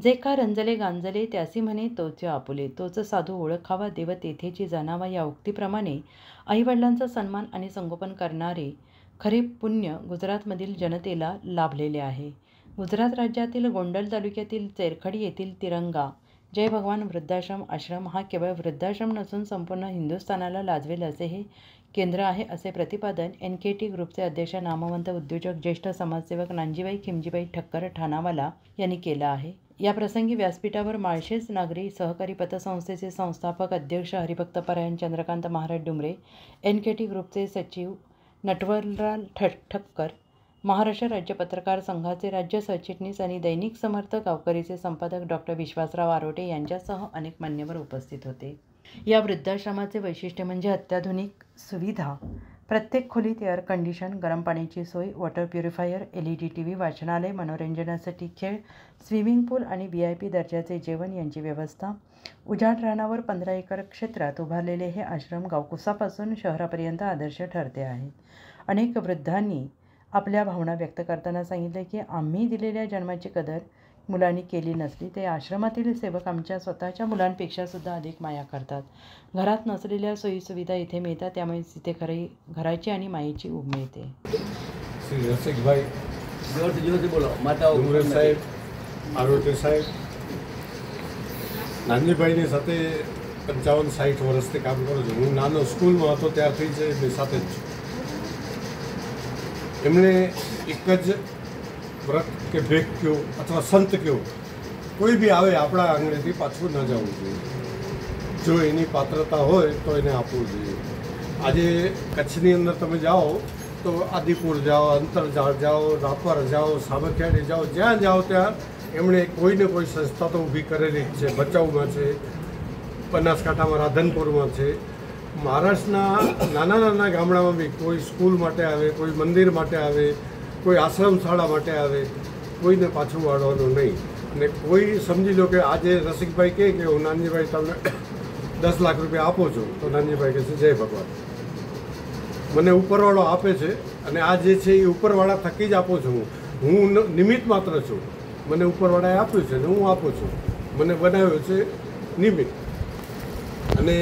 जे का रंजले गांजले त्यासी म्हणे तोचे आपुले, तोच साधू ओळखावा देव तेथेची जाणावा, या उक्तीप्रमाणे आईवडिलांचा सन्मान आणि संगोपन करणारे खरे पुण्य गुजरातमधील जनतेला लाभलेले आहे. गुजरात राज्यातील गोंडल तालुक्यातील चेरखडी येथील तिरंगा जय भगवान वृद्धाश्रम आश्रम हा केवळ वृद्धाश्रम नसून संपूर्ण हिंदुस्थानाला लाजवेल असे हे केंद्र आहे, असे प्रतिपादन NKT ग्रुपचे अध्यक्ष, नामवंत उद्योजक, ज्येष्ठ समाजसेवक नानजीबाई खिमजीबाई ठक्कर ठाणावाला यांनी केलं आहे. या प्रसंगी व्यासपीठावर माळशेज नागरी सहकारी पतसंस्थेचे संस्थापक अध्यक्ष हरिभक्तपरायण चंद्रकांत महाराज डुमरे, NKT ग्रुपचे सचिव नटवरलाल ठक्कर, महाराष्ट्र राज्य पत्रकार संघाचे राज्य सरचिटणीस आणि दैनिक समर्थ गावकरीचे संपादक डॉ. विश्वासराव आरोटे यांच्यासह अनेक मान्यवर उपस्थित होते. या वृद्धाश्रमाचे वैशिष्ट्य म्हणजे अत्याधुनिक सुविधा, प्रत्येक खोलीत एअर कंडिशन, गरम पाण्याची सोय, वॉटर प्युरिफायर, LED TV, वाचनालय, मनोरंजनासाठी खेळ, स्विमिंग पूल आणि VIP दर्जाचे जेवण यांची व्यवस्था. उजाड रानावर 15 एकर क्षेत्रात उभारलेले हे आश्रम गावकुसापासून शहरापर्यंत आदर्श ठरते आहे. अनेक वृद्धांनी आपल्या भावना व्यक्त करताना सांगितले की आम्ही दिलेल्या जन्माची कदर मुलांनी केली नसली ते आश्रमातील सेवक आमच्या स्वतःच्या मुलांपेक्षा सुद्धा अधिक माया करतात. घरात नसलेल्या सोयीसुविधा इथे मिळतात, त्यामुळे तिथे खरी घराची आणि मायेची ऊब मिळते. श्री रसिकभाई डુમરે સાહેબ, આરોટે સાહેબ, નાનજીભાઈની સાથે 55-60 વર્ષથી કામ કરું છું. હું નાનો સ્કૂલમાં હતો ત્યારથી જ એમની સાથે જ છું. એમણે એક જ વ્રત કે ભેગ કહો અથવા સંત કહો, કોઈ બી આવે આપણા આંગણેથી પાછું ન જવું જોઈએ. જો એની પાત્રતા હોય તો એને આપવું જોઈએ. આજે કચ્છની અંદર તમે જાઓ તો આદિપુર જાઓ, અંતરજાળ જાઓ, રાપર જાઓ, સામખિયાળી જાઓ, જ્યાં જાઓ ત્યાં એમણે કોઈને કોઈ સંસ્થા તો ઊભી કરેલી જ છે. ભચાઉમાં છે, બનાસકાંઠામાં રાધનપુરમાં છે. મહારાષ્ટ્રના નાના નાના ગામડામાં બી કોઈ સ્કૂલ માટે આવે, કોઈ મંદિર માટે આવે, કોઈ આશ્રમ શાળા માટે આવે, કોઈને પાછું વાળવાનું નહીં. અને કોઈ સમજી લો કે આજે રસિકભાઈ કહે કે હું નાનજીભાઈ તમને 10 લાખ રૂપિયા આપો છો, તો નાનજીભાઈ કહે છે જય ભગવાન, મને ઉપરવાળો આપે છે અને આ જે છે એ ઉપરવાળા થકી જ આપું છું. હું નિમિત્ત માત્ર છું. મને ઉપરવાળાએ આપ્યું છે ને હું આપું છું. મને બનાવ્યો છે નિમિત્ત. અને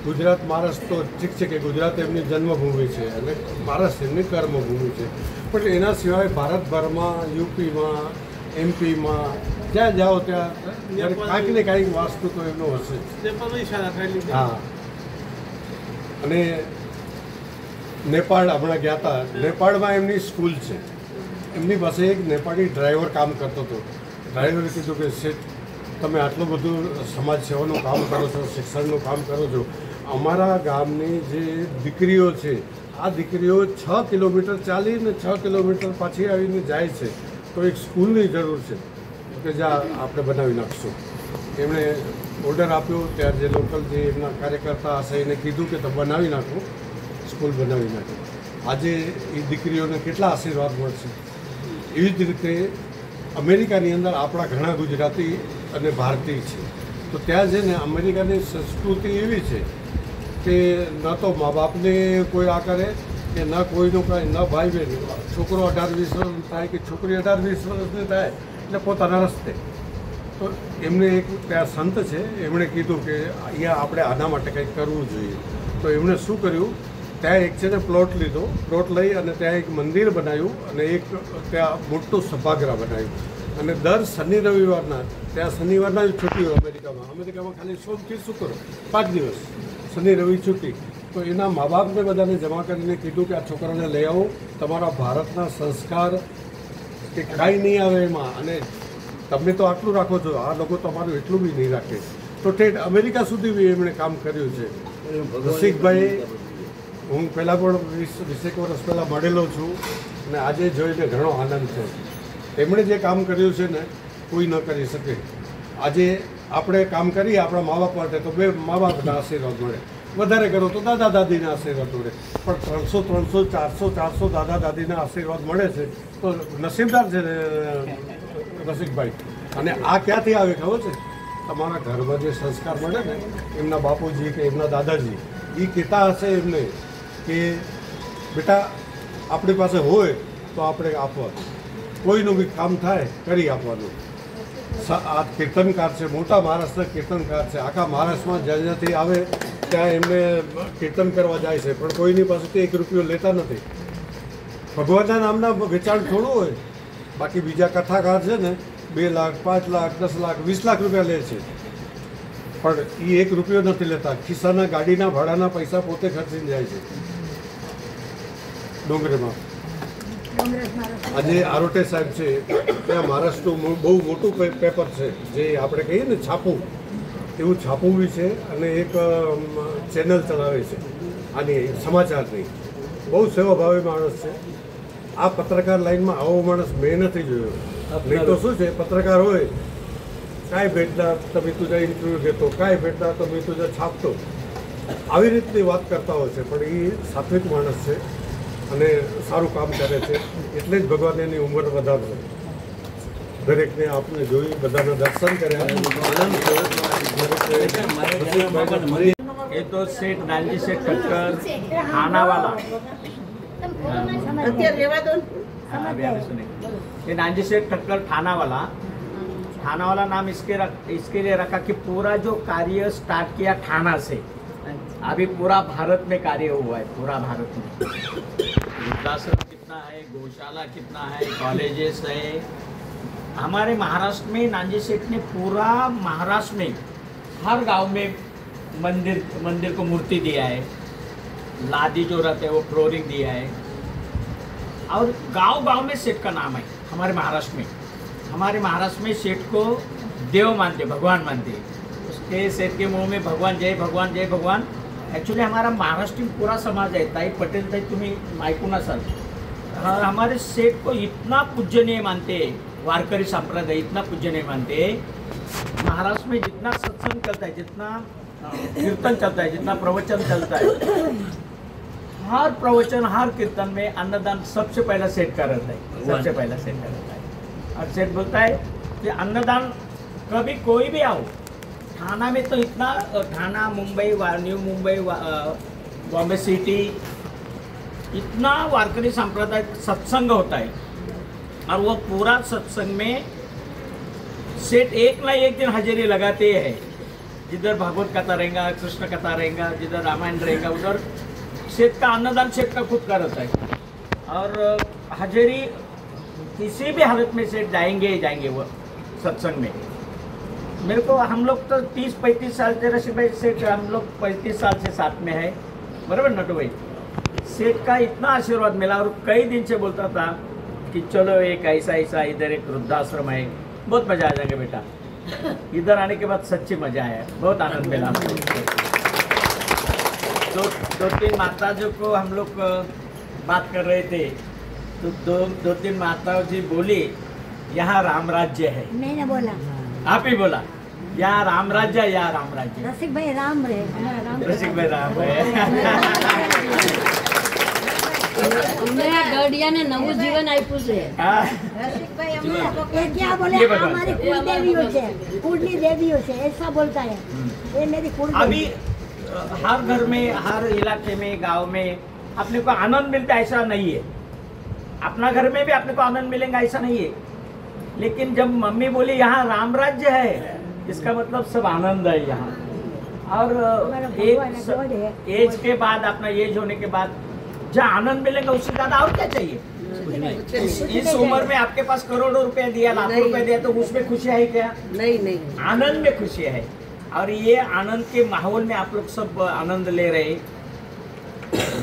ગુજરાત મહારાષ્ટ્ર તો ઠીક છે કે ગુજરાત એમની જન્મભૂમિ છે અને મહારાષ્ટ્ર એમની કર્મભૂમિ છે, પણ એના સિવાય ભારતભરમાં, UPમાં, MPમાં જ્યાં જાઓ ત્યાં કાંઈક ને કાંઈક વાસ્તુ તો એમનો હશે જ. હા. અને નેપાળ હમણાં ગયા હતા. નેપાળમાં એમની સ્કૂલ છે. એમની પાસે એક નેપાળી ડ્રાઈવર કામ કરતો હતો. ડ્રાઈવરે કીધું કે શેઠ, તમે આટલું બધું સમાજ સેવાનું કામ કરો છો, શિક્ષણનું કામ કરો છો, અમારા ગામની જે દીકરીઓ છે, આ દીકરીઓ 6 કિલોમીટર ચાલીને 6 કિલોમીટર પાછી આવીને જાય છે, તો એક સ્કૂલની જરૂર છે કે જ્યાં આપણે બનાવી નાખશું. એમણે ઓર્ડર આપ્યો. ત્યારે જે લોકલ જે એમના કાર્યકર્તા હશે એને કીધું કે તમે બનાવી નાખો, સ્કૂલ બનાવી નાખો. આજે એ દીકરીઓને કેટલા આશીર્વાદ મળશે. એવી જ રીતે અમેરિકાની અંદર આપણા ઘણા ગુજરાતી અને ભારતીય છે. તો ત્યાં છે ને અમેરિકાની સંસ્કૃતિ એવી છે કે ન તો મા બાપને કોઈ આ કરે કે ન કોઈનું કાંઈ, ન ભાઈ બહેન. છોકરો 18-20 વર્ષનો થાય કે છોકરી 18-20 વર્ષની થાય એટલે પોતાના રસ્તે. તો એમને એક ત્યાં સંત છે, એમણે કીધું કે અહીંયા આપણે આના માટે કંઈક કરવું જોઈએ. તો એમણે શું કર્યું, ત્યાં એક છે ને પ્લોટ લીધો. પ્લોટ લઈ અને ત્યાં એક મંદિર બનાવ્યું અને એક ત્યાં મોટું સભાગૃહ બનાવ્યું. અને દર શનિ રવિવારના, ત્યાં શનિવારના જ છૂટી હોય અમેરિકામાં ખાલી સોમથી શુક્ર 5 દિવસ શનિ રવિ છૂટી. તો એના મા બાપને બધાને જમા કરીને કીધું કે આ છોકરાને લઈ આવો, તમારા ભારતના સંસ્કાર કે કાંઈ નહીં આવે એમાં, અને તમે તો આટલું રાખો છો, આ લોકો તમારું એટલું બી નહીં રાખે. તો ઠેઠ અમેરિકા સુધી બી એમણે કામ કર્યું છે. રસિકભાઈ હું પહેલાં પણ 20 વર્ષ પહેલાં મળેલો છું અને આજે જોઈને ઘણો આનંદ છે. એમણે જે કામ કર્યું છે ને કોઈ ન કરી શકે. આજે આપણે કામ કરીએ આપણા મા બાપ માટે તો 2 મા બાપના આશીર્વાદ મળે, વધારે કરો તો દાદા દાદીના આશીર્વાદ મળે, પણ 300 400 દાદા દાદીના આશીર્વાદ મળે છે તો નસીબદાર છે રસિકભાઈ. અને આ ક્યાંથી આવે ખબર છે? તમારા ઘરમાં જે સંસ્કાર મળે ને, એમના બાપુજી કે એમના દાદાજી એ કહેતા હશે એમને કે બેટા આપણી પાસે હોય તો આપણે આપવાનું, કોઈનું બી કામ થાય કરી આપવાનું. આ કીર્તનકાર છે, મોટા મહારાષ્ટ્રના કીર્તનકાર છે. આખા મહારાષ્ટ્રમાં જ્યાં જ્યાંથી આવે ત્યાં એમને કીર્તન કરવા જાય છે, પણ કોઈની પાસેથી 1 રૂપિયો લેતા નથી. ભગવાનના નામના વેચાણ થોડું હોય. બાકી બીજા કથાકાર છે ને 2 લાખ 5 લાખ 10 લાખ 20 લાખ રૂપિયા લે છે, પણ એ 1 રૂપિયો નથી લેતા. ખિસ્સાના ગાડીના ભાડાના પૈસા પોતે ખર્ચીને જાય છે ડોંગરેમાં. આજે આરોટે સાહેબ છે ત્યાં મહારાષ્ટ્રનું બહુ મોટું પેપર છે, જે આપણે કહીએ ને છાપું, એવું છાપું બી છે, અને એક ચેનલ ચલાવે છે આની સમાચારની. બહુ સેવાભાવી માણસ છે. આ પત્રકાર લાઈનમાં આવો માણસ મેં નથી જોયો. નહીં તો શું છે, પત્રકાર હોય કાંઈ ભેટના તમે તુજા ઇન્ટરવ્યૂ દેતો, કાંઈ ભેટના તમે તુજા છાપતો, આવી રીતની વાત કરતા હોય છે. પણ એ સાત્વિક માણસ છે અને સારું કામ કરે છે, એટલે જ ભગવાન એની ઉંમર વધારશે. દરેકને આપણે જોઈ, બધાના દર્શન કર્યા, આનંદ થયો. ये तो सेठ दालजी सेठ खटकर खाना वाला ये दालजी सेठ खटकर थाना वाला नाम इसके लिए रखा कि पूरा जो कार्य स्टार्ट किया थाना से अभी पूरा भारत में कार्य हुआ है. पूरा भारत में वृद्धाश्रम कितना है, गौशाला कितना है, कॉलेजेस है. हमारे महाराष्ट्र में नानजी सेठ ने पूरा महाराष्ट्र में हर गांव में मंदिर को मूर्ति दिया है, लादी जो रहते हैं वो फ्लोरिंग दिया है, और गांव में सेठ का नाम है. हमारे महाराष्ट्र में सेठ को देव मानते, भगवान मानते. उसके सेठ के मुंह में भगवान जय भगवान. एक्चुअली हमारा महाराष्ट्र में पूरा समाज है. ताई पटेल ताई तुम्हें ऐकून असाल, हमारे सेठ को इतना पूजनीय मानते, वारकरी संप्रदाय इतना पूजनीय मानते. महाराष्ट्र में जितना सत्संग चलता है, जितना कीर्तन चलता है, जितना प्रवचन चलता है, हर प्रवचन हर कीर्तन में अन्नदान सबसे पहला सेठ का रहता है. सबसे पहला सेठ का रहता है. और सेठ बोलता है कि अन्नदान कभी कोई भी आओ, थाना में तो इतना, थाना मुंबई, न्यू मुंबई, बॉम्बे सिटी, इतना वारकरी संप्रदाय सत्संग होता है. और वो पूरा सत्संग में सेठ एक ना एक दिन हाजिरी लगाते हैं. जिधर भागवत कथा रहेगा, कृष्ण कथा रहेगा, जिधर रामायण रहेगा, उधर सेठ का अन्नदान सेठ का खुद का रहता है. और हाजिरी किसी भी हालत में सेठ जाएंगे वो सत्संग में. मेरे को हम लोग तो 30-35 साल से रशीद भाई सेठ, हम लोग 35 साल से साथ में है, बराबर नटू भाई. सेठ का इतना आशीर्वाद मिला और कई दिन से बोलता था कि चलो एक ऐसा इधर एक वृद्धाश्रम है, बहुत मजा आ जाएगा बेटा. इधर आने के बाद सच्ची मजा आया, बहुत आनंद मिला हमको. दो तीन माताओं को हम लोग बात कर रहे थे, तो दो तीन माताओं जी बोली यहाँ राम राज्य है. मैंने बोला, आप ही बोला यहाँ राम राज्य है, यहाँ राम राज्य. रसिक भाई राम रे, रसिक भाई राम है. मेरा गढ़िया ने नवु जीवन आप्યું છે. ये क्या बोले, हमारी कुल देवियों से ऐसा बोलता है. ये मेरी कुल अभी हर घर में, हर इलाके में, गांव में अपने को आनंद मिलता है ऐसा नहीं है. अपना घर में भी अपने को आनंद मिलेगा ऐसा नहीं है. लेकिन जब मम्मी बोली यहाँ राम राज्य है, इसका मतलब सब आनंद है यहाँ. और एक एज के बाद, अपना एज होने के बाद जहाँ आनंद मिलेगा उससे ज्यादा और क्या चाहिए. इस उम्र में आपके पास करोड़ों रुपया दिया, लाखों रुपया दिया, तो उसमें खुशी है क्या? नहीं. आनंद में खुशी है. और ये आनंद के माहौल में आप लोग सब आनंद ले रहे.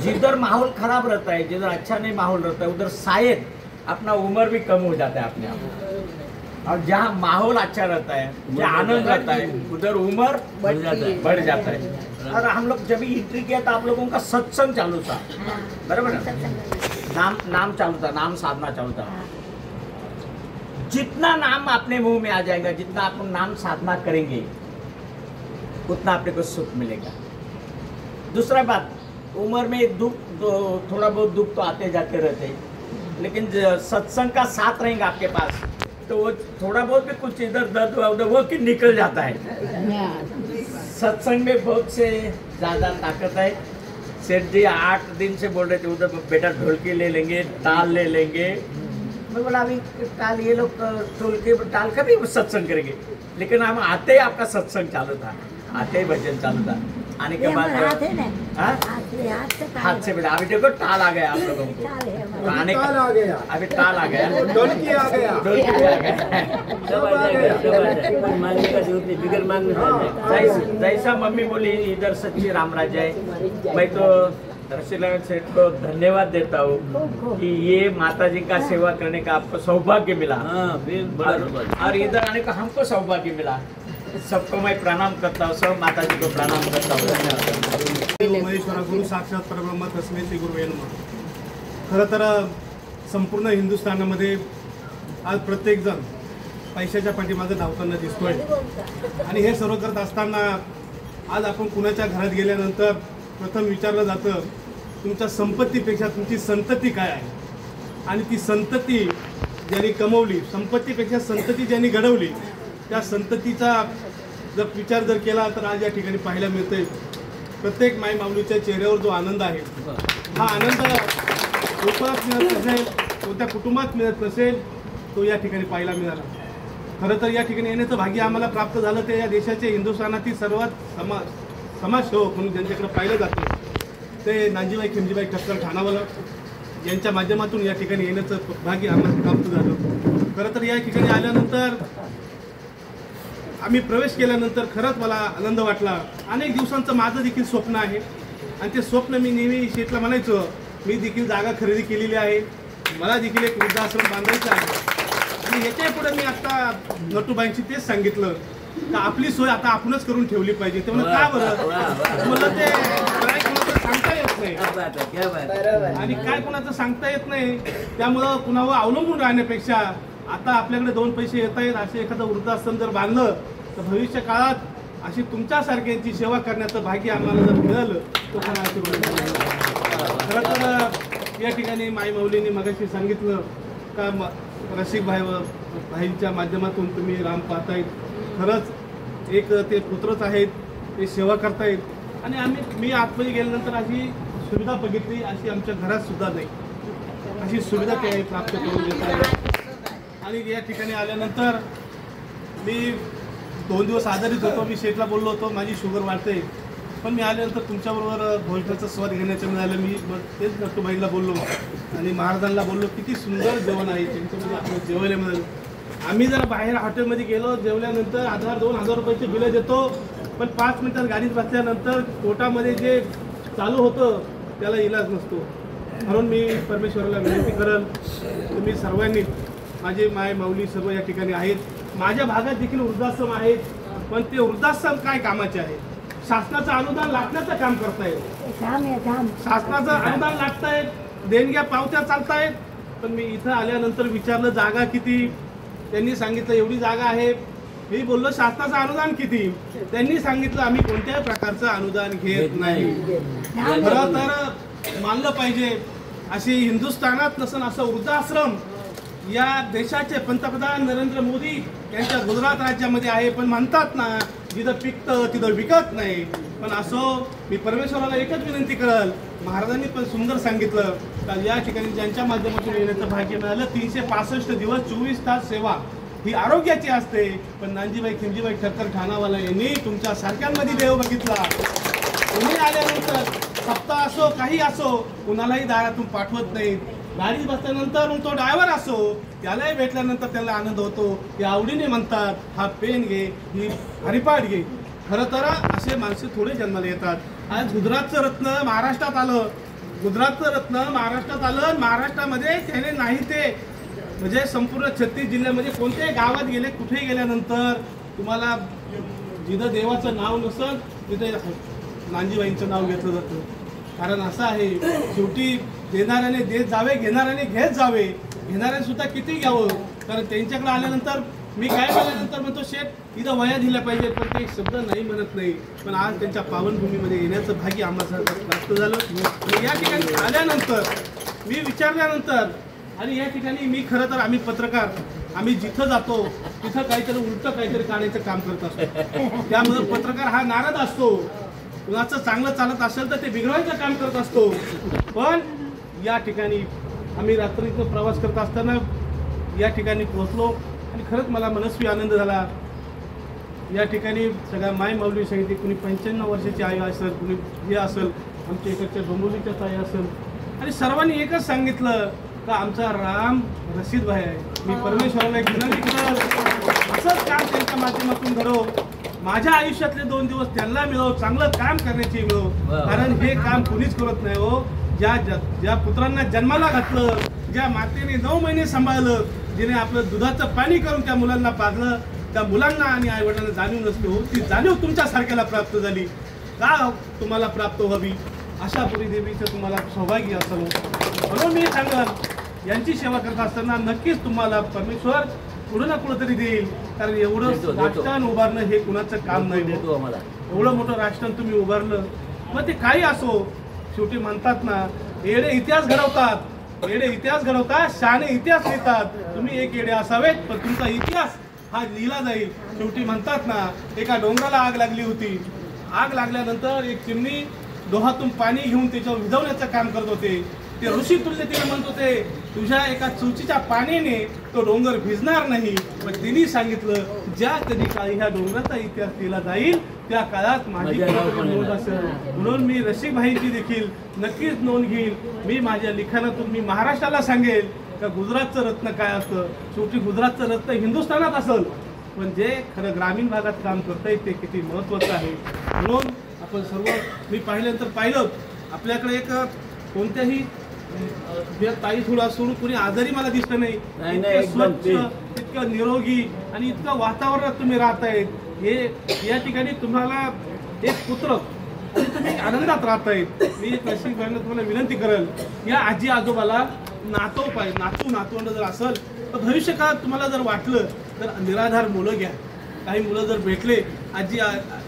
जिधर माहौल खराब रहता है, जिधर अच्छा नहीं माहौल रहता है, उधर शायद अपना उम्र भी कम हो जाता है अपने आप. और जहाँ माहौल अच्छा रहता है, जहाँ आनंद रहता है, उधर उम्र बढ़ जाता है. और हम लोग जब एंट्री किया था आप लोगों का सत्संग चालू था, बराबर ना? नाम चालू था, नाम साधना चालू था. जितना नाम अपने मुंह में आ जाएगा, जितना आप नाम साधना करेंगे, उतना अपने को सुख मिलेगा. दूसरा बात, उम्र में दुख, थोड़ा बहुत दुख तो आते जाते रहते हैं, लेकिन सत्संग का साथ रहेगा आपके पास, तो वो थोड़ा बहुत भी कुछ इधर दर्द हुआ उधर वो कि निकल जाता है. सत्संग में बहुत से ज़्यादा ताकत है. सेठ जी 8 दिन से बोल रहे थे, उधर बेटा ढोलकी ले लेंगे, ताल ले लेंगे, मैं बोला अभी टाल ये लोग टोल के टाल का भी सत्संग करेंगे, लेकिन हम आते ही आपका सत्संग चालू था, आते ही भजन चालू था। आने के बाद हाथ है ना, हाँ? हाथ से मिला। अभी देखो टाल आ गया आप लोगों को, तो आने टाल आ गया, अभी टाल आ गया, ढोलकी आ गया, ढोलकी आ गया। जैसा मम्मी बोली इधर सच्ची रामराज है। मैं तो रसीलाल सेठ को धन्यवाद देता हूँ कि ये माता जी का सेवा करने का आपको सौभाग्य मिला, और इधर आने का हमको सौभाग्य मिला। सबको मैं प्रणाम करता हूँ, सब माता जी को प्रणाम करता हूँ। धन्यवाद। महेश्वरा गुरु साक्षात परब्रह्म तस्मै श्री गुरुवे नमः। खरं तर संपूर्ण हिंदुस्थानामध्ये आज प्रत्येकजण पैशाच्या पाठीमागे धावताना दिसतोय, आणि हे सर्व करत असताना आज आपण कुणाच्या घरात गेल्यानंतर प्रथम विचारलं जातं तुमच्या संपत्तीपेक्षा तुमची संतती काय आहे, आणि ती संतती ज्यांनी कमवली, संपत्तीपेक्षा संतती ज्यांनी घडवली, त्या संततीचा जर विचार जर केला तर आज या ठिकाणी पाहायला मिळतंय प्रत्येक माय माऊलीच्या चेहऱ्यावर जो आनंद आहे, हा आनंद कुटुंबात मिळत नसेल, कोणत्या कुटुंबात मिळत नसेल, तो या ठिकाणी पाहायला मिळाला। खरं तर या ठिकाणी येण्याचं भाग्य आम्हाला प्राप्त झालं ते या देशाचे हिंदुस्थानातील सर्वात समाजसेवक म्हणून ज्यांच्याकडे पाहिलं जातं ते नानजीबाई खिमजीबाई ठक्कर ठाणावाला यांच्या माध्यमातून या ठिकाणी येण्याचं भाग्य आम्हाला प्राप्त झालं। खरं तर या ठिकाणी आल्यानंतर आम्ही प्रवेश केल्यानंतर खरंच मला आनंद वाटला। अनेक दिवसांचं माझं देखील स्वप्न आहे, आणि ते स्वप्न मी नेहमी शेठला म्हणायचो, मी देखील जागा खरेदी केलेली आहे, मला देखील एक वृद्धाश्रम बांधायचा आहे। आणि याच्या पुढे मी आता नटूबाईंशी तेच सांगितलं का आपली सोय आता आपणच करून ठेवली पाहिजे। ते म्हणलं का बरं, मला ते काय कोणाचं सांगता येत नाही, आणि काय कोणाचं सांगता येत नाही, त्यामुळं कुणावर अवलंबून राहण्यापेक्षा आता आपल्याकडे 2 पैसे येत आहेत, असे एखादं वृद्धाश्रम जर बांधलं तर भविष्य काळात अशी तुमच्यासारख्यांची सेवा करण्याचं भाग्य आम्हाला जर मिळालं तो खरा आशीर्वाद। खरं तर या ठिकाणी माई माऊलींनी मगाशी सांगितलं का रसिक भाईंच्या माध्यमातून तुम्ही राम पाहतायत, खरंच एक ते पुत्रच आहेत, ते सेवा करतायत, आणि मी आतमध्ये गेल्यानंतर अशी सुविधा बघितली अशी आमच्या घरात सुद्धा नाही, अशी सुविधा ते प्राप्त करून देत आहेत। आणि या ठिकाणी आल्यानंतर मी 2 दिवस आजारीच होतो, मी शेठला बोललो होतो माझी शुगर वाढते, पण मी आल्यानंतर तुमच्याबरोबर भोजनाचा स्वाद घेण्याचं मिळालं। मी तेच नटूबाईंना बोललो आणि महाराजांना बोललो किती सुंदर जेवण आहे त्यांच्यामध्ये आपलं जेवायला मिळालं। आम्ही जर बाहेर हॉटेलमध्ये गेलो जेवल्यानंतर 1000-2000 रुपयाचे बिलं देतो, पण 5 मिनिटात गाडीत बसल्यानंतर पोटामध्ये जे चालू होतं त्याला इलाज नसतो। म्हणून मी परमेश्वराला विनंती करेल तुम्ही सर्वांनी, माझे माय माऊली सर्व या ठिकाणी आहेत, माझ्या भागात देखील वृद्धाश्रम आहेत, पण ते वृद्धाश्रम काय कामाचे आहे, शासनाचं अनुदान लाटण्याचं काम करतायत, शासनाचं अनुदान लाटतायत, देणग्या पावत्या चालतायत, पण मी इथं आल्यानंतर विचारलं जागा किती, त्यांनी सांगितलं एवढी जागा आहे। मी बोललो शासनाचं अनुदान किती, त्यांनी सांगितलं आम्ही कोणत्याही प्रकारचं अनुदान घेत नाही। खरं तर मानलं पाहिजे अशी हिंदुस्थानात नसन असं वृद्धाश्रम या देशाचे पंतप्रधान नरेंद्र मोदी यांच्या गुजरात राज्यामध्ये आहे, पण म्हणतात ना जिथं पिकतं तिथं विकत नाही। पण असो, मी परमेश्वराला एकच विनंती करेल, महाराजांनी पण सुंदर सांगितलं का या ठिकाणी ज्यांच्या माध्यमातून येण्याचं भाग्य मिळालं 365 दिवस 24 तास सेवा ही आरोग्याची असते, पण नानजीबाई खिमजीबाई ठक्कर ठाणावाला यांनी तुमच्या सारख्यांमध्ये देव बघितला। तुम्ही आल्यानंतर सप्ताह असो काही असो कुणालाही दारातून पाठवत नाहीत, गाडीत बसल्यानंतर मग तो ड्रायव्हर असो त्यालाही भेटल्यानंतर त्याला आनंद होतो, ते आवडीने म्हणतात हा पेन घे, ही हरिपाठ घे। खरं तर असे माणसे थोडे जन्माला येतात। आज गुजरातचं रत्न महाराष्ट्रात आलं, गुजरातचं रत्न महाराष्ट्रात आलं, महाराष्ट्रामध्ये त्याने नाही ते म्हणजे संपूर्ण 36 जिल्ह्यामध्ये कोणत्याही गावात गेले, कुठेही गेल्यानंतर तुम्हाला जिथं देवाचं नाव नसेल तिथे नानजीबाईंचं नाव घेतलं जातं। कारण असं आहे शेवटी देणाऱ्याने देत जावे, घेणाऱ्याने घेत जावे, घेणाऱ्याने सुद्धा किती घ्यावं, कारण त्यांच्याकडे आल्यानंतर मी काय बोलल्यानंतर म्हणतो शेठ इथं वया दिल्या पाहिजे, पण ते शब्द नाही म्हणत नाही, पण आज त्यांच्या पावनभूमीमध्ये येण्याचं भाग्य आम्हाला प्राप्त झालं। आणि या ठिकाणी आल्यानंतर मी विचारल्यानंतर आणि या ठिकाणी मी खरं तर आम्ही पत्रकार, आम्ही जिथं जातो तिथं काहीतरी उलटं काहीतरी काढायचं काम करत असतो, त्यामुळे पत्रकार हा नाराज असतो, कुणाचं चांगलं चालत असेल तर ते बिघडवायचं काम करत असतो। पण या ठिकाणी आम्ही रात्रीतून प्रवास करत असताना या ठिकाणी पोहोचलो आणि खरंच मला मनस्वी आनंद झाला. या ठिकाणी सगळ्या माय माऊली सांगितली, कुणी 95 वर्षाची आई असेल, कुणी हे असेल, आमच्या इकडच्या डोंबिवलीच्याच आई असेल, आणि सर्वांनी एकच सांगितलं का आमचा राम रशीदभाई आहे. मी परमेश्वराला एक विनंती करत असंच काम त्यांच्या माध्यमातून घडव, माझ्या आयुष्यातले 2 दिवस त्यांना मिळव, चांगलं काम करण्याची मिळव. कारण हे काम कुणीच करत नाही हो. ज्या पुत्रांना जन्माला घातलं, ज्या मातेने 9 महिने सांभाळलं, जिने आपलं दुधाचं पाणी करून त्या मुलांना पाजलं, त्या मुलांना आणि आईवडिलांना जाणीव नसते हो. ती जाणीव तुमच्यासारख्याला प्राप्त झाली का तुम्हाला प्राप्त व्हावी, अशा पुरी देवीचं तुम्हाला सौभाग्य असावं. म्हणून मी सांगेन, यांची सेवा करत असताना नक्कीच तुम्हाला परमेश्वर कुठं ना कुठं तरी देईल. कारण एवढं राष्ट्रान उभारणं हे कुणाचं काम नाही. एवढं मोठं राष्ट्रान तुम्ही उभारलं, मग ते काही असो. शेवटी म्हणतात ना, येडे इतिहास घडवतात, येडे इतिहास घडवतात, शहाणे इतिहास लिहितात. तुम्ही एक येडे असावेत, पण तुमचा इतिहास हा लिहिला जाईल. शेवटी म्हणतात ना, एका डोंगराला आग लागली होती. आग लागल्यानंतर एक चिमणी डोहातून पाणी घेऊन त्याच्यावर विझवण्याचं काम करत होते. ते ऋषी तुल्य तिने म्हणत होते, तुझ्या एका चुचीच्या पाण्याने तो डोंगर भिजणार नाही. पण तिने सांगितलं, ज्या कधी काळी ह्या डोंगराचा इतिहास लिहिला जाईल त्या काळात माझी नोंद असेल. म्हणून मी रशीभाईंची देखील नक्कीच नोंद घेईल. मी माझ्या लिखाणातून मी महाराष्ट्राला सांगेल का गुजरातचं रत्न काय असतं. शेवटी गुजरातचं रत्न हिंदुस्थानात असेल, पण जे खरं ग्रामीण भागात काम करता ते किती महत्त्वाचं आहे. म्हणून आपण सर्व, मी पाहिलं आपल्याकडे एक कोणत्याही ताई थोडा सोडून कोणी आजारी मला दिसलं नाही. स्वच्छ, इतकं निरोगी आणि इतकं वातावरणात तुम्ही राहतायत. हे या ठिकाणी तुम्हाला एक पुत्र आणि तुम्ही आनंदात राहतायत. मी कृषी भाईंना तुम्हाला विनंती करेल, या आजी आजोबाला नातवंड जर असेल तर भविष्य काळात तुम्हाला जर वाटलं तर निराधार मुलं घ्या. काही मुलं जर भेटले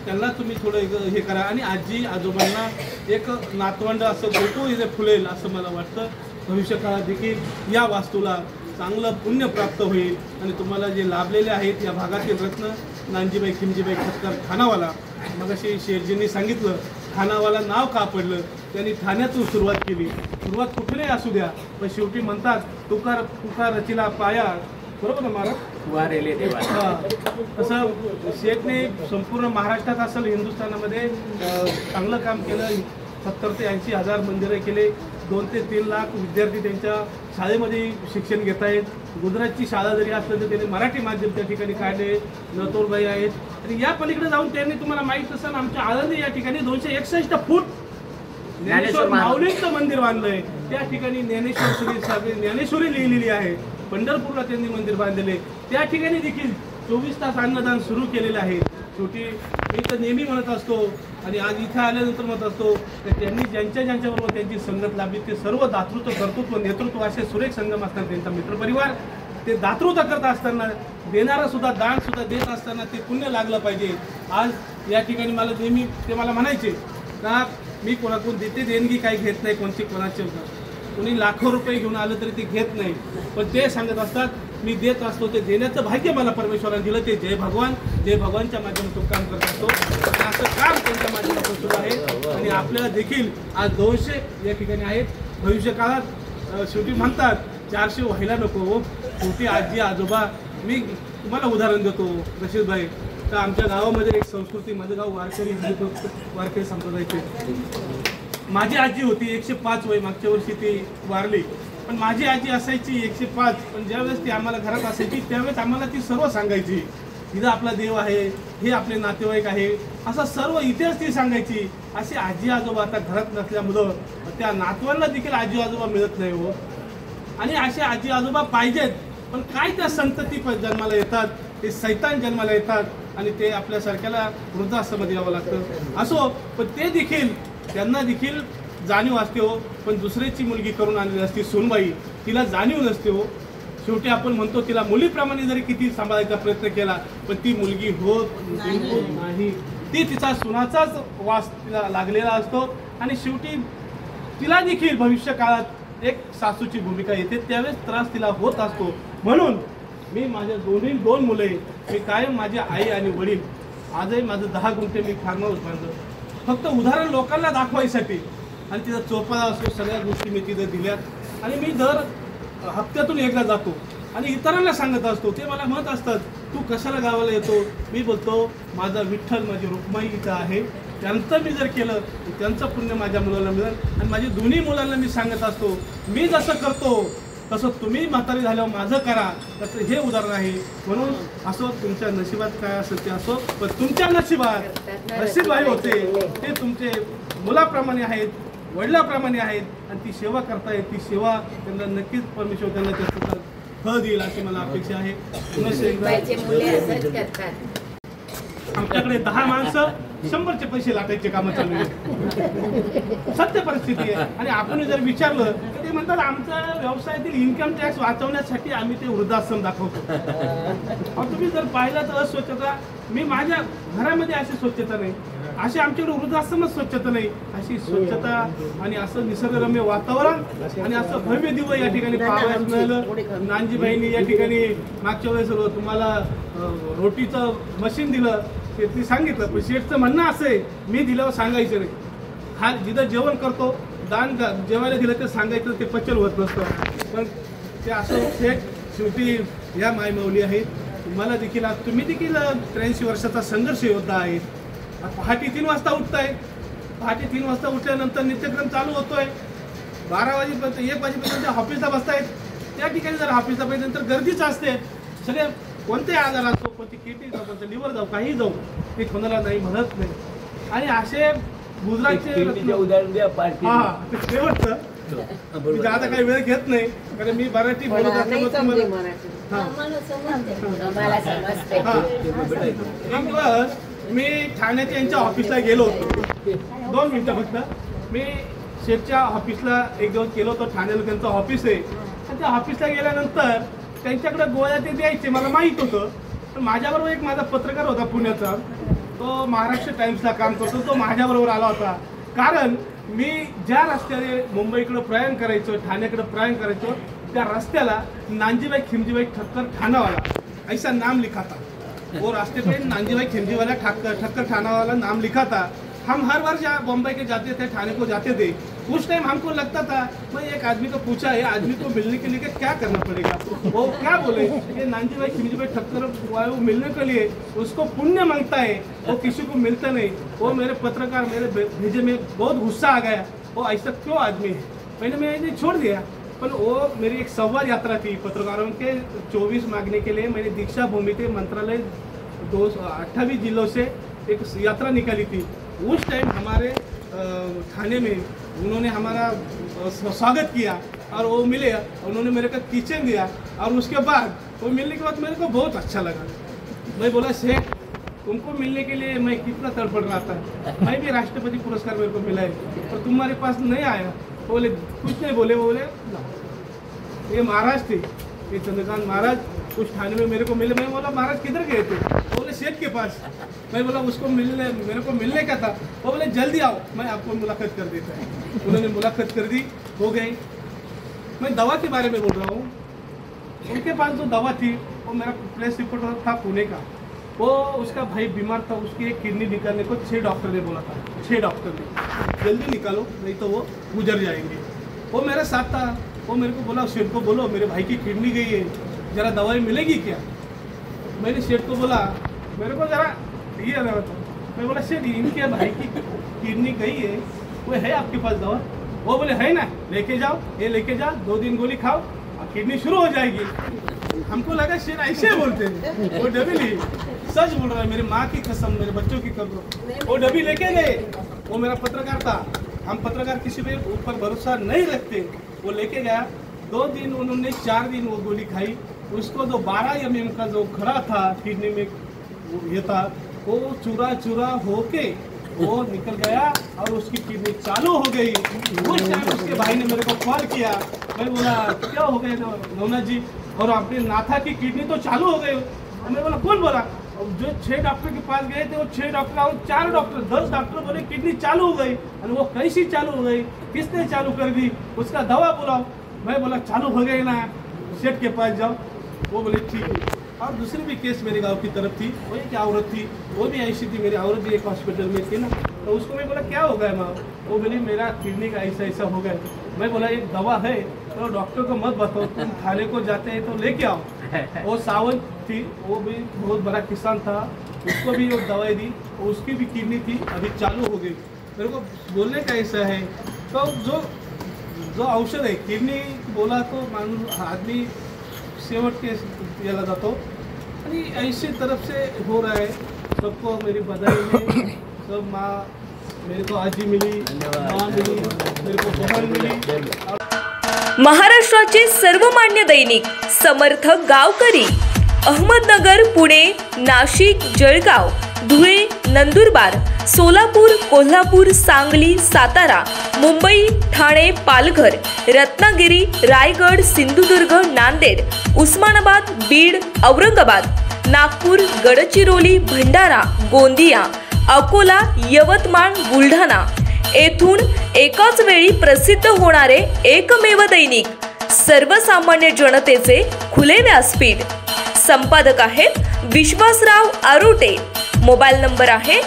त्यांना तुम्ही थोडं हे करा. आणि आजी आजोबांना एक नातवंड असं गोकुळ इथे फुलेल असं मला वाटतं. भविष्य काळात देखील या वास्तूला चांगलं पुण्य प्राप्त होईल. आणि तुम्हाला जे लाभलेले आहेत या भागातील रत्न, नानजीबाई खिमजीबाई खतकर ठाणावाला, मग अशी शेठजींनी सांगितलं ठाणावाला नाव का पडलं, त्यांनी ठाण्यातून सुरुवात केली. सुरुवात कुठेही असू द्या, पण शेवटी म्हणतात तुकार रचिला पाया, बरोबर ना महाराज, वारेले देवा. तसं शेठने संपूर्ण महाराष्ट्रात असेल हिंदुस्थानामध्ये चांगलं काम केलं. 70 ते 80 हजार मंदिरं केले. 2 ते 3 लाख विद्यार्थी त्यांच्या शाळेमध्ये शिक्षण घेत आहेत. गुजरातची शाळा जरी असलं तर त्यांनी मराठी माध्यम त्या ठिकाणी काढले. नतोरबाई आहेत. आणि या पलीकडे जाऊन त्यांनी, तुम्हाला माहीत असेल, आमच्या आळंदी या ठिकाणी 261 फूट ज्ञानेश्वर माऊलींचं मंदिर बांधलंय. त्या ठिकाणी ज्ञानेश्वरी लिहिलेली आहे. पंढरपूरला त्यांनी मंदिर बांधलेले. त्या ठिकाणी देखील 24 तास अन्नदान सुरू केलेलं आहे. शेवटी मी तर नेहमी म्हणत असतो आणि आज इथे आल्यानंतर म्हणत असतो तर त्यांनी ज्यांच्याबरोबर त्यांची संगत लाभली ते सर्व दातृत्व, कर्तृत्व, नेतृत्व असे सुरेख संगम असतात. त्यांचा मित्रपरिवार ते दातृत्व करत असताना, देणारा सुद्धा, दान सुद्धा देत असताना ते पुण्य लागलं पाहिजे. आज या ठिकाणी मला नेहमी ते मला म्हणायचे का मी कोणाकडून देणगी काही घेत नाही, कोणाचे कोणी लाखो रुपये घेऊन आलं तरी ते घेत नाही, पण ते सांगत असतात मी देत असतो. ते देण्याचं भाग्य मला परमेश्वराने दिलं. ते जय भगवानच्या माध्यमातून काम करत असतो. असं काम त्यांच्या माध्यमातून सुरू आहे. आणि आपल्याला देखील आज 200 या ठिकाणी आहेत. भविष्य काळात शेवटी म्हणतात 400 व्हायला नको. शेवटी आजी आजोबा, मी तुम्हाला उदाहरण देतो रशीदभाई, तर आमच्या गावामध्ये एक संस्कृती, माझं गाव वारकरी संप्रदायाचे. माझी आजी होती 105 वय, मागच्या वर्षी ती वारली. पण माझी आजी असायची 105, पण ज्यावेळेस ती आम्हाला घरात असायची त्यावेळेस आम्हाला ती सर्व सांगायची. इथं आपला देव आहे, हे आपले नातेवाईक आहे, असा सर्व इतिहास ती सांगायची. असे आजी आजोबा आता घरात नसल्यामुळं त्या नातवांना देखील आजी आजोबा मिळत नाही हो. आणि असे आजी आजोबा पाहिजेत, पण काय त्या संतती जन्माला येतात, ते सैतान जन्माला येतात आणि ते आपल्यासारख्याला वृद्धाश्रमात यावं लागतं. असो, पण ते देखील, त्यांना देखील जाणीव असते हो. पण दुसऱ्याची मुलगी करून आणलेली असते सूनबाई, तिला जाणीव नसते हो. शेवटी आपण म्हणतो तिला मुलीप्रमाणे जरी किती सांभाळायचा प्रयत्न केला, पण ती मुलगी होत नाही. ती तिचा सुनाचाच वास तिला लागलेला असतो. आणि शेवटी तिला देखील भविष्य काळात एक सासूची भूमिका येते, त्यावेळेस त्रास तिला होत असतो. म्हणून मी माझ्या दोन मुले, मी कायम माझी आई आणि वडील, आजही माझं 10 गुंठे मी फार्म हाऊस बांधलं, फक्त उदाहरण लोकांना दाखवायसाठी. आणि तिथं चोपाळा असो, सगळ्या गोष्टी मी तिथं दिल्यात. आणि मी दर हप्त्यातून एकदा जातो. आणि इतरांना सांगत असतो. ते मला म्हणत असतात, तू कशाला गावाला येतो? मी बोलतो, माझा विठ्ठल माझी रुक्माई इथं आहे, त्यांचं मी जर केलं तर त्यांचं पुण्य माझ्या मुलाला मिळेल. आणि माझ्या दोन्ही मुलांना मी सांगत असतो, मी जसं करतो तसं तुम्ही म्हातारी झाल्यावर माझं करा. तसं हे उदाहरण आहे. म्हणून असो, तुमच्या नशिबात काय असेल ते असो, पण तुमच्या नशिबात नशीबबाई होते ते तुमचे मुलाप्रमाणे आहेत, वडिलाप्रमाणे आहेत, आणि ती सेवा करतायत. ती सेवा त्यांना नक्कीच परमेश्वर त्यांना त्याचं फळ देईल अशी मला अपेक्षा आहे. आमच्याकडे 10 माणसं 100चे पैसे लाटायचे कामं चालू आहेत. सत्य परिस्थिती आहे. आणि आपण जर विचारलं तर ते म्हणतात, आमच्या व्यवसायातील इन्कम टॅक्स वाचवण्यासाठी आम्ही ते वृद्धाश्रम दाखवतो. तुम्ही जर पाहिलं तर अस्वच्छता, मी माझ्या घरामध्ये अशी स्वच्छता नाही, अशी आमच्याकडे वृद्धाश्रमच स्वच्छता नाही. अशी स्वच्छता आणि असं निसर्गरम्य वातावरण आणि असं भव्य दिवं या ठिकाणी पाहायला मिळालं. नानजीबाईंनी या ठिकाणी मागच्या वेळेस तुम्हाला रोटीचं मशीन दिलं, शेतनी सांगितलं, पण शेठचं म्हणणं असं आहे, मी दिल्यावर सांगायचं नाही. हा जिथं जेवण करतो, दान जेवायला दिलं ते सांगायचं, ते पचन होत नसतं. पण ते असं शेठ शेवटी या मायमाऊली आहेत. मला देखील, तुम्ही देखील 83 वर्षाचा संघर्ष योद्धा आहे. पहाटे 3 वाजता उठताय, पहाटे 3 वाजता उठल्यानंतर नित्यक्रम चालू होतोय, 12 वाजेपर्यंत 1 वाजेपर्यंत ऑफिसला बसतायत. त्या ठिकाणी जर ऑफिसला पाहिजे तर गर्दीच असते. सगळे कोणते आजार असो, कोणती किडनी जाऊ, कोणतं लिव्हर जाऊ, काही जाऊ, ते कोणाला नाही म्हणत नाही. आणि असे गुजरातचे उदाहरण द्या. ते शेवटचं म्हणजे आता काही वेळ घेत नाही, कारण मी मराठी बोलत असल्यामुळे तुम्हाला एक दिवस मी ठाण्याच्या यांच्या ऑफिसला गेलो होतो. 2 मिनिटं फक्त. मी शेठच्या ऑफिसला एक दिवस गेलो होतो. ठाण्याला त्यांचं ऑफिस आहे. आणि त्या ऑफिसला गेल्यानंतर त्यांच्याकडे गोळ्या ते द्यायचे, मला माहीत होतं. पण माझ्याबरोबर एक माझा पत्रकार होता पुण्याचा, तो महाराष्ट्र टाइम्सला काम करतो, तो माझ्याबरोबर आला होता. कारण मी ज्या रस्त्याने मुंबईकडे प्रयाण करायचो, ठाण्याकडे प्रयाण करायचो, त्या रस्त्याला नानजीबाई खिमजीबाई ठक्कर ठाणावाला ऐसा नाम लिखा था. वो रास्ते पे नानजीबाई खिमजीवाला ठक्कर ठाणावाला नाम लिखा था. हम हर बार जहाँ बम्बई के जाते थे, ठाणे को जाते थे, उस टाइम हमको लगता था, मैं एक आदमी को पूछा, ये आदमी को मिलने के लिए क्या करना पड़ेगा? वो क्या बोले, ये नानजीबाई खिमजीबाई ठक्कर वो मिलने के लिए उसको पुण्य मांगता है, वो किसी को मिलता नहीं. वो मेरे पत्रकार मेरे भेजे में बहुत गुस्सा आ गया, वो ऐसा क्यों आदमी है. मैंने छोड़ दिया. पर वो मेरी एक संवाद यात्रा थी पत्रकारों के 24 मांगने के लिए. मैंने दीक्षा भूमि के मंत्रालय 28 जिलों से एक यात्रा निकाली थी. उस टाइम हमारे थाने में उन्होंने हमारा स्वागत किया और वो मिले, उन्होंने मेरे को किचन दिया. और उसके बाद वो मिलने के बाद मेरे को बहुत अच्छा लगा. मैं बोला, शेख तुमको मिलने के लिए मैं कितना तड़पड़ रहा था, मैं भी राष्ट्रपति पुरस्कार मेरे को मिला है, पर तुम्हारे पास नहीं आया. बोले कुछ नहीं बोले. बोले ये महाराज थे, ये चंद्रकांत महाराज, कुछ थाने में मेरे को मिले. मैं बोला, महाराज किधर गए थे? बोले शेख के पास. मैं बोला, उसको मिलने मेरे को मिलने का था. वो बोले जल्दी आओ, मैं आपको मुलाकात कर देता है. उन्होंने मुलाकात कर दी, हो गई. मैं दवा के बारे में बोल रहा हूँ. उनके पास जो दवा थी वो मेरा प्रेस रिपोर्टर था पुणे का, वो उसका भाई बीमार था, उसकी एक किडनी निकालने को 6 डॉक्टर ने बोला था. 6 डॉक्टर ने जल्दी निकालो नहीं तो वो गुजर जाएंगे. वो मेरे साथ था. वो मेरे को बोला, शेठ को बोलो मेरे भाई की किडनी गई है, ज़रा दवाई मिलेगी क्या? मैंने शेठ को बोला, मेरे को ज़रा ये रहा था. मैं बोला, शेठ इनके भाई की किडनी गई है, वो है आपके पास दवा? वो बोले है ना, लेके जाओ, ये लेके जाओ, 2 दिन गोली खाओ और किडनी शुरू हो जाएगी. हमको लगा शेर ऐसे बोलते हैं. वो डबी ली, सच बोल रहा है, मेरी माँ की कसम, मेरे बच्चों की कसम. वो डबी लेके गए. वो मेरा पत्रकार था. हम पत्रकार किसी पे ऊपर भरोसा नहीं रखते. वो लेके गया. 2 दिन उन्होंने 4 दिन वो गोली खाई. उसको जो 12 mm का जो खड़ा था किडनी में ये था, वो चूरा चूरा होके वो निकल गया और उसकी किडनी चालू हो गई. उस टाइम उसके भाई ने मेरे को कॉल किया. मैं बोला, क्या हो गया नवनाथ जी, और आपने नाथा की किडनी तो चालू हो गई. मैं बोला, कौन बोला? जो 6 डॉक्टर के पास गए थे, वो 6 डॉक्टर और 4 डॉक्टर 10 डॉक्टर बोले किडनी चालू हो गई. और वो कैसी चालू हो गई, किसने चालू कर दी, उसका दवा बुलाओ. मैं बोला, चालू हो गई ना, शेठ के पास जाओ. वो बोले ठीक है. और दूसरी भी केस मेरे गांव की तरफ थी. वो एक औरत थी, वो भी ऐसी थी, मेरी औरत भी एक हॉस्पिटल में थी ना. तो उसको मैं बोला, क्या हो गया माँ? वो बोली, मेरा किडनी का ऐसा ऐसा हो गया. मैं बोला, एक दवा है तो डॉक्टर को मत बताओ, तुम थाने को जाते हैं तो लेके आओ। वो सावंत थी, वो भी बहुत बड़ा किसान था, उसको भी वो दवाई दी, उसकी भी किडनी थी, अभी चालू हो गई। मेरे को बोलने का ऐसा है, तो जो औषध है किडनी बोला तो माणूस आदमी शेवट के याला जातो आणि ऐसी तरफ से हो रहा है। सबको मेरी बधाई है। सब माँ मेरे को आजी मिली, माँ मिली, मेरे को बहन मिली। महाराष्ट्राचे सर्वमान्य दैनिक समर्थ गावकरी अहमदनगर, पुणे, नाशिक, जळगाव, धुळे, नंदुरबार, सोलापूर, कोल्हापूर, सांगली, सातारा, मुंबई, ठाणे, पालघर, रत्नागिरी, रायगड, सिंधुदुर्ग, नांदेड, उस्मानाबाद, बीड, औरंगाबाद, नागपूर, गडचिरोली, भंडारा, गोंदिया, अकोला, यवतमाळ, बुलढाणा येथून एकाच वेळी प्रसिद्ध होणारे एकमेव दैनिक, सर्वसामान्य जनतेचे खुले व्यासपीठ। संपादक आहेत विश्वासराव आरोटे। मोबाईल नंबर आहे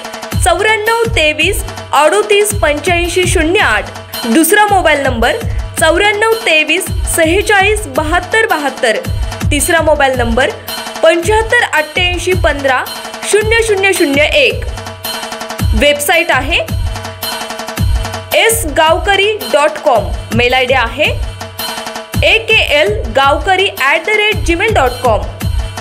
94 23 38 85 08। दुसरा मोबाईल नंबर 94 23 46 72 72। तिसरा मोबाईल नंबर 75 88 15 0001। वेबसाईट आहे sgavkari.com। मेल आयडी आहे akl gavkari@gmail.com।